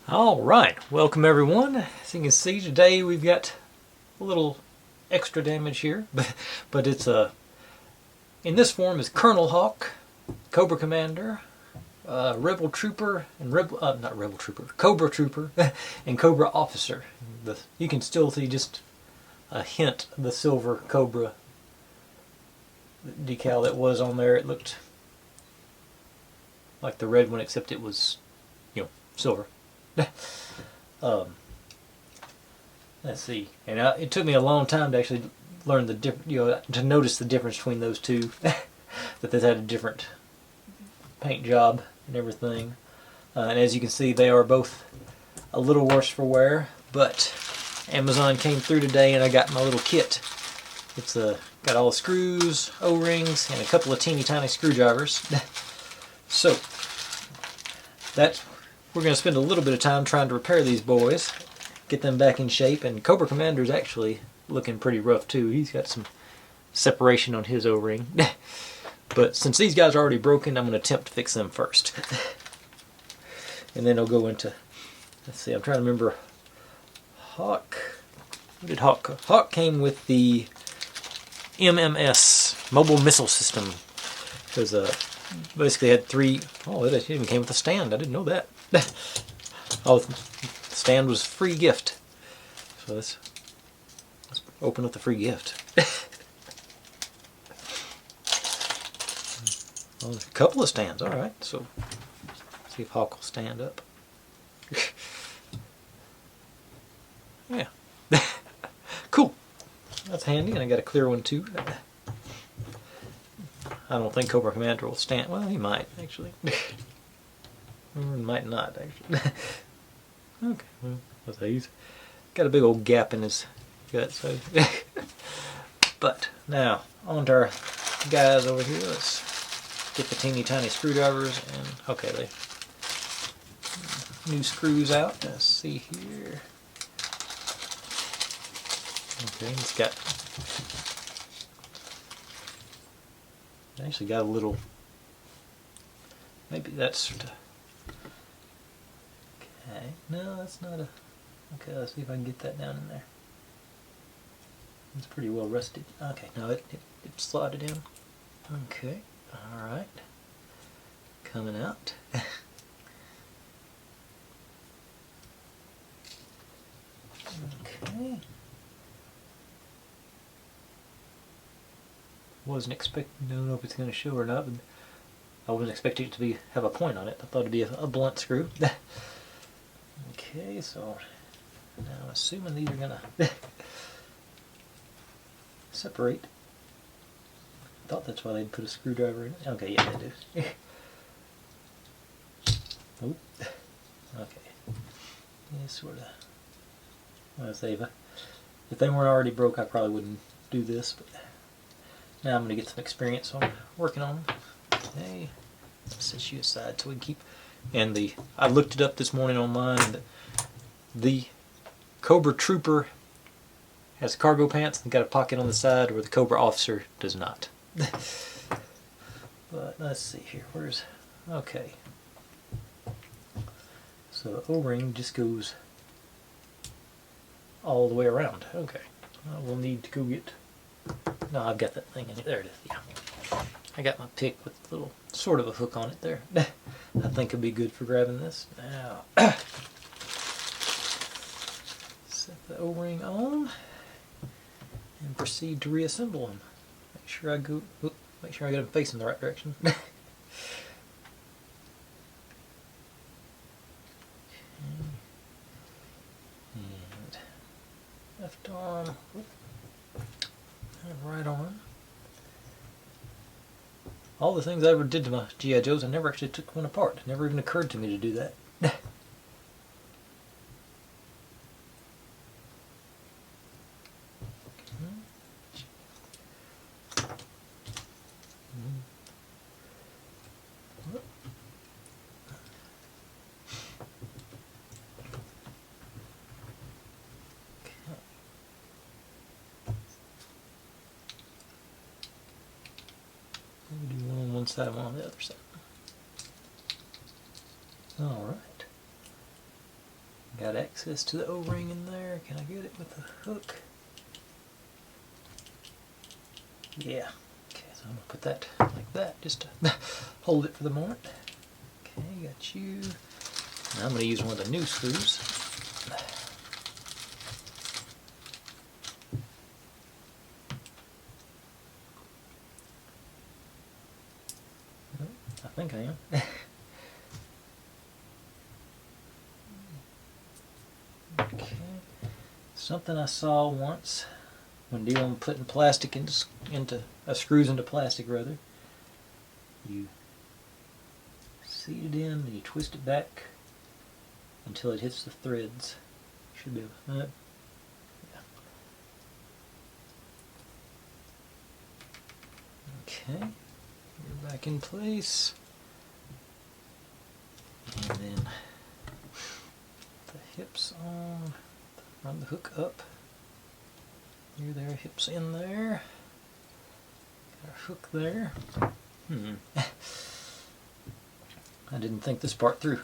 All right, welcome everyone. As you can see today we've got a little extra damage here, but it's in this form is Colonel Hawk, Cobra Commander, Rebel Trooper, and not Rebel Trooper, Cobra Trooper, and Cobra Officer. You can still see just a hint of the silver Cobra decal that was on there. It looked like the red one, except it was, silver. Let's see, and it took me a long time to actually learn the to notice the difference between those two. That they had a different paint job and everything, and as you can see, they are both a little worse for wear. But Amazon came through today, and I got my little kit. It's got all the screws, O-rings, and a couple of teeny tiny screwdrivers. So we're going to spend a little bit of time trying to repair these boys, get them back in shape. And Cobra Commander's actually looking pretty rough too. He's got some separation on his O-ring. But since these guys are already broken, I'm going to attempt to fix them first. And then I'll go into, let's see, I'm trying to remember. Hawk, what did Hawk? Hawk came with the MMS, Mobile Missile System. It was basically had three. Oh, it even came with a stand. I didn't know that. Oh, the stand was free gift. So let's open up the free gift. Oh, there's a couple of stands. All right. So see if Hawk will stand up. Yeah. Cool. That's handy, and I got a clear one too. I don't think Cobra Commander will stand. Well, he might actually. Or might not actually. Okay, well, he's got a big old gap in his gut, so. But now on to our guys over here. Let's get the teeny tiny screwdrivers, and okay, they new screws out. Let's see here. Okay, it's got actually got a little. Maybe that's. Okay, no, that's not a. Okay, let's see if I can get that down in there. It's pretty well rusted. Okay, no, it slotted in. Okay, all right. Coming out. Okay. Wasn't expecting. Don't know if it's going to show or not, but I wasn't expecting it to have a point on it. I thought it'd be a blunt screw. Okay, so now assuming these are gonna separate. I thought that's why they'd put a screwdriver in it. Okay, yeah, they do. Oh, okay. Yeah, sort of. Well, say if they weren't already broke, I probably wouldn't do this. But now I'm gonna get some experience on working on them. Okay, let's set you aside so we can keep. And I looked it up this morning online. And the Cobra Trooper has cargo pants and got a pocket on the side, where the Cobra Officer does not. But let's see here. Okay. So the O-ring just goes all the way around. Okay. We'll need to go get. No, I've got that thing in it. There it is. Yeah. I got my pick with a little sort of a hook on it there. I think it'll be good for grabbing this. Now, set the O-ring on and proceed to reassemble them. Make sure I get them facing the right direction. Okay. And left arm and right arm. All the things I ever did to my G.I. Joes, I never actually took one apart. It never even occurred to me to do that. Do one on one side, one on the other side. All right. Got access to the O-ring in there. Can I get it with the hook? Yeah. Okay, so I'm going to put that like that just to hold it for the moment. Okay, got you. Now I'm going to use one of the new screws. I think I am. Okay. Something I saw once when dealing with putting plastic into screws into plastic rather. You seat it in and you twist it back until it hits the threads. Should be able to. Yeah. Okay. You're back in place. And then the hips on. Run the hook up. Near there, hips in there. Got our hook there. I didn't think this part through.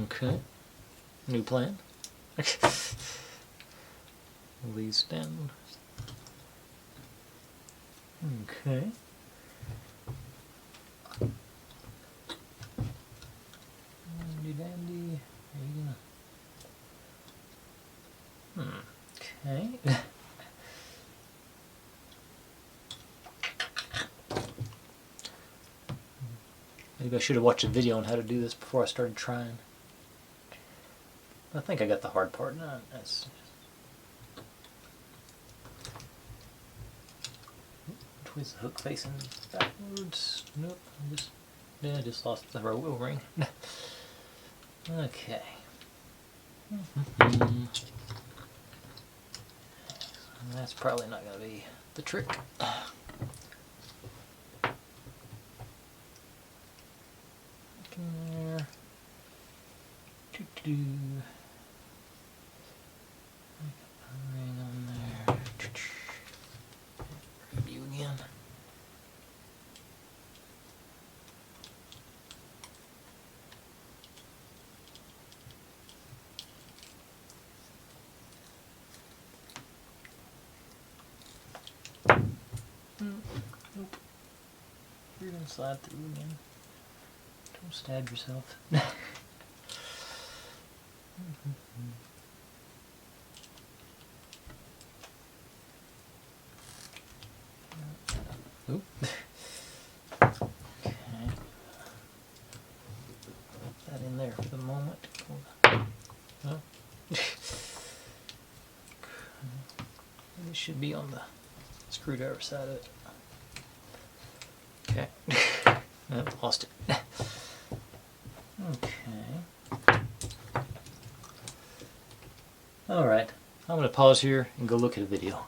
Okay. New plan. These down. Okay. Dandy dandy. Are you gonna? Okay. Maybe I should have watched a video on how to do this before I started trying. I think I got the hard part. No, that's. Twist the hook facing backwards. Nope. I just lost the O-ring. Okay. That's probably not going to be the trick. In there. Ring on there. Grab you again. Nope. You're gonna slide through again. Don't stab yourself. Oop. Okay. Put that in there for the moment. Oh. This should be on the screwdriver side of it. Okay. Oh, lost it. Okay. Alright, I'm going to pause here and go look at a video.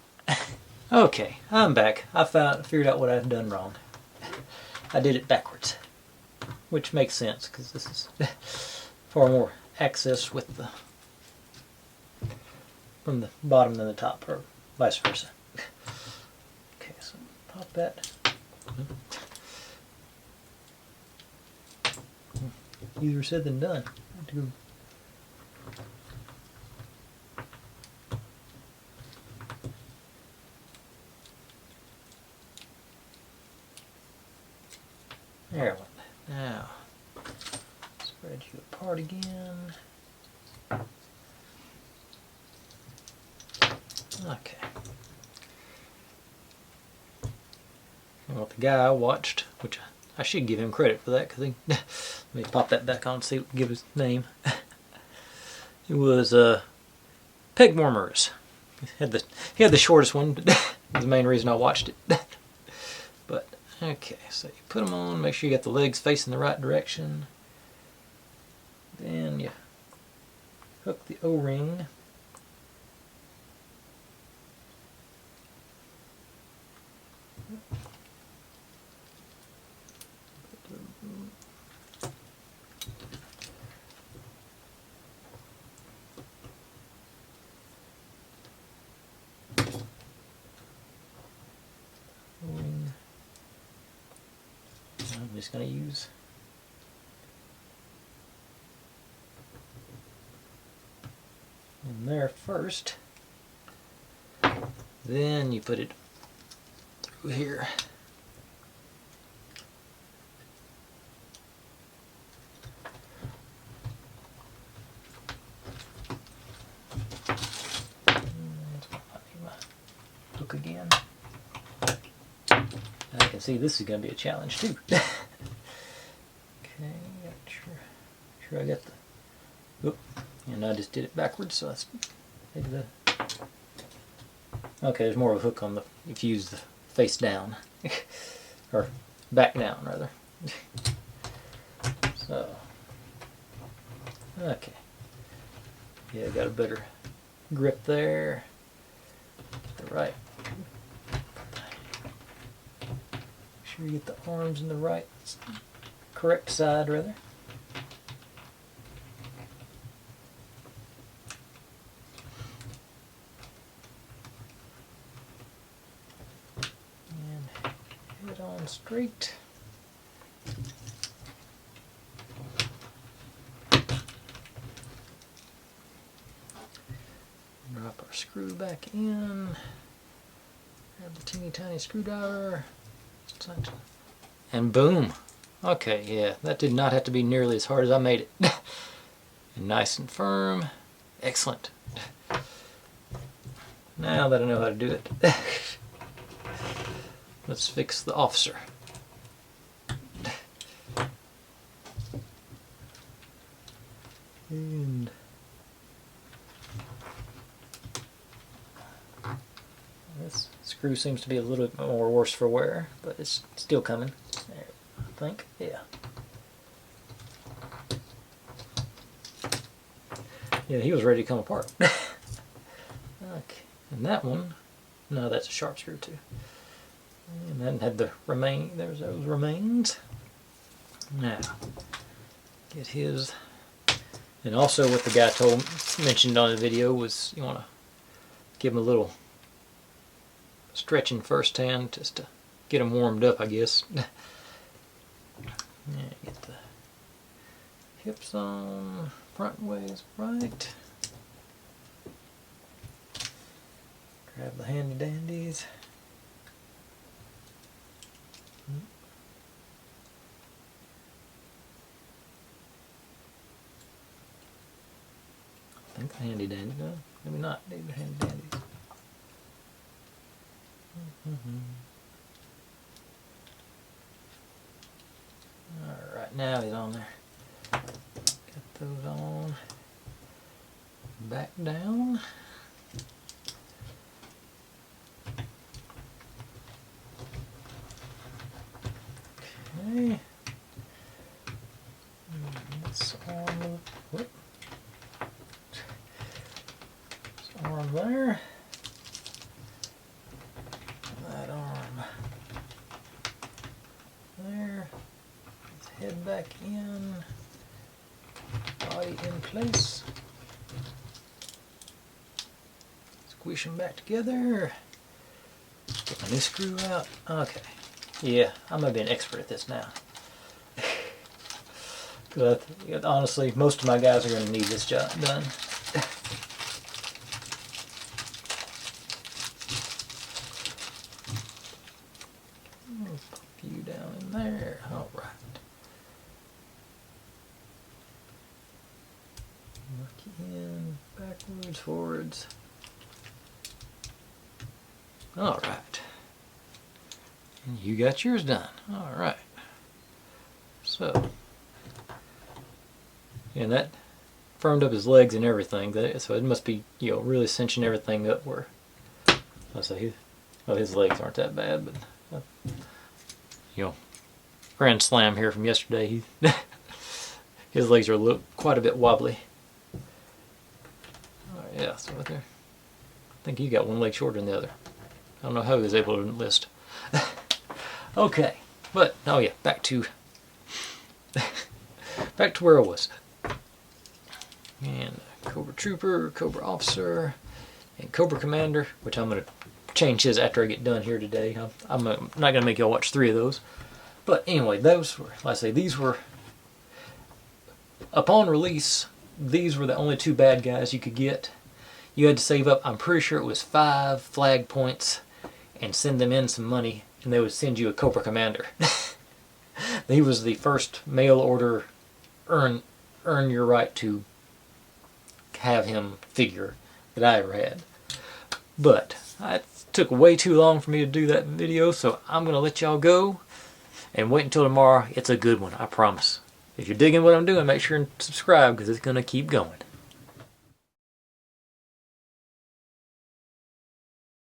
Okay, I'm back. I figured out what I've done wrong. I did it backwards, which makes sense because this is far more access with the from the bottom than the top, or vice versa. Okay, so pop that. Easier said than done. There it went. Now, spread you apart again. Okay. Well, the guy I watched, which I should give him credit for that, because he let me pop that back on and see, give his name. It was Peg Warmers. He had the shortest one, but the main reason I watched it. But okay, so you put them on, make sure you got the legs facing the right direction. Then you hook the O-ring. I'm just going to use in there first. Then you put it through here. Look again. And I can see this is going to be a challenge too. Okay, sure I got the. Oop, and I just did it backwards, so that's maybe the. Okay, there's more of a hook on the if you use the face down, or back down rather. So, okay, yeah, got a better grip there. The right. Make sure you get the arms in the right, correct side rather. Head on straight. Drop our screw back in. Grab the teeny tiny screwdriver. And boom. Okay, yeah, that did not have to be nearly as hard as I made it. And nice and firm. Excellent. Now that I know how to do it. Let's fix the officer. And this screw seems to be a little bit more worse for wear, but it's still coming. There, I think, yeah. Yeah, he was ready to come apart. Okay, and that one, no, that's a sharp screw too. And then had the there's those remains. Now, get his, and also what the guy mentioned on the video was you want to give him a little stretching first hand just to get him warmed up, I guess. Yeah, get the hips on, front ways right. Grab the handy dandies. I think the handy dandy, no, maybe not, maybe the handy dandies. Alright, now he's on there. Get those on. Back down. Okay. This arm, whoop. This arm there. That arm there. His head back in. Body in place. Squish them back together. Get my new screw out. Okay. Yeah, I'm gonna be an expert at this now. Because honestly, most of my guys are gonna need this job done. Pop you down in there. All right. Work you in backwards, forwards. All right. And you got yours done. All right. So, and that firmed up his legs and everything. So it must be, you know, really cinching everything up where. I say, well, his legs aren't that bad, but you know, grand slam here from yesterday. His legs are quite a bit wobbly. All right, yeah, so right there. I think he got one leg shorter than the other. I don't know how he was able to enlist. Okay, but oh yeah, back to where I was. And Cobra Trooper, Cobra Officer, and Cobra Commander, which I'm going to change his after I get done here today. I'm not going to make y'all watch 3 of those. But anyway, those were, like I say, these were, upon release, these were the only 2 bad guys you could get. you had to save up, I'm pretty sure it was 5 flag points, and send them in some money, and they would send you a Cobra Commander. He was the first mail order earn your right to have him figure that I ever had. But it took way too long for me to do that video, so I'm going to let y'all go and wait until tomorrow. It's a good one, I promise. If you're digging what I'm doing, make sure and subscribe, because it's going to keep going.